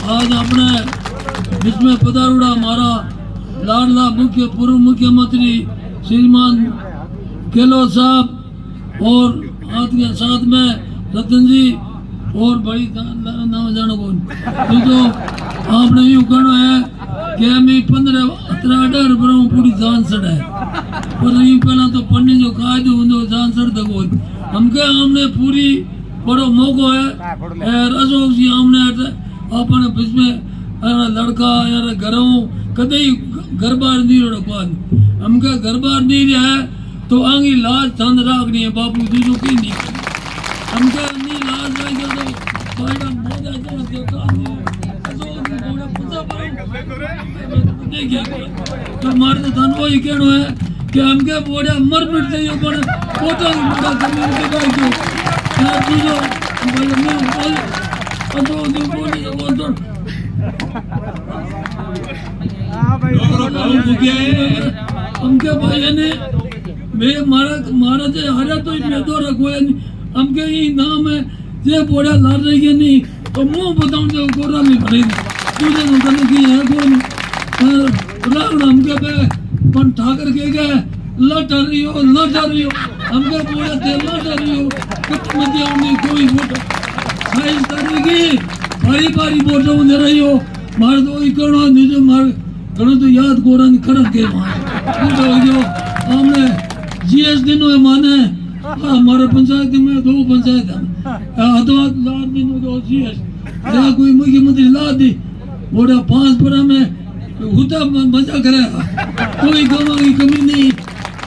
आज अपने बीच में पधारुड़ा हमारा लाडला पूर्व मुख्यमंत्री श्रीमान गहलोत साहब और साथ में रतन जी और बड़ी नाम जानो कौन जो आपने यूं कहना है कि हमें 15-18 रुपयों पूरी जान सड़ है पर यूं पहला तो पढ़ने जो कायदे होंगे जान सड़ तक हमके हमने पूरी बड़ो मौको है अशोक जी हमने अपने बीच में लड़का यार घरों कदे घर बार नहीं रखवा हमके घर बार नहीं रहा तो आगे लाज थंद राखनी है बापू दूसरों की नहीं हमके नहीं लाज रहेगा तो फायदा मोदा जो काम नहीं तो मारे तो धन वही कहना है कि हमके बोड़ा मर मिट जाइए पर फोटो मोटा कम्युनिटी का जो यार दूसरों बोल मैं बोल तो बोली बोल तो हमके भाई ने मैं मारा जे हरा तो मेदो रखो नहीं हमके ही नाम है जे बोड़ा लार रही है नहीं तो मुंह बताऊं जो कोरा में भरे तुझे तो करने की है कोई रावण हमके पे पन ठाकर के गए लट रही हो हमके बोड़ा दे लट रही हो कुछ मत आऊंगी कोई फोटो इस तरह की बारी फोटो दे रही हो मार तो ही करना नहीं जो मार घणो तो याद कोरा नहीं खड़क के मार जो हमने जीएस दिनों है माने हमारे पंचायत में 2 पंचायत है अथवा लाद दिनों दो जीएस या कोई मुख्यमंत्री ला दी बोड़ा 5 पर में हुता मजा करेगा कोई गवा की कमी नहीं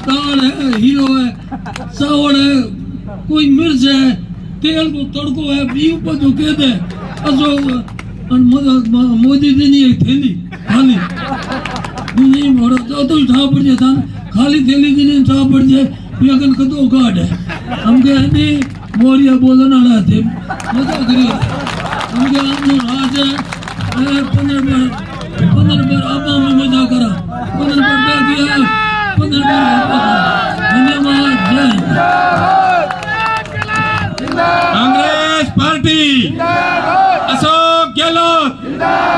दाल है हीरो है चावल है कोई मिर्च है तेल को तड़को है बी ऊपर जो कह दे मोदी जी नहीं थैली खाली नहीं मोड़ा तो उठा पड़ जाता खाली थैली जी नहीं उठा पड़ जाए अगन कदो गाड़ है हमके नहीं मोरिया बोलने वाला थे मजा करिए हमके हम राज है 15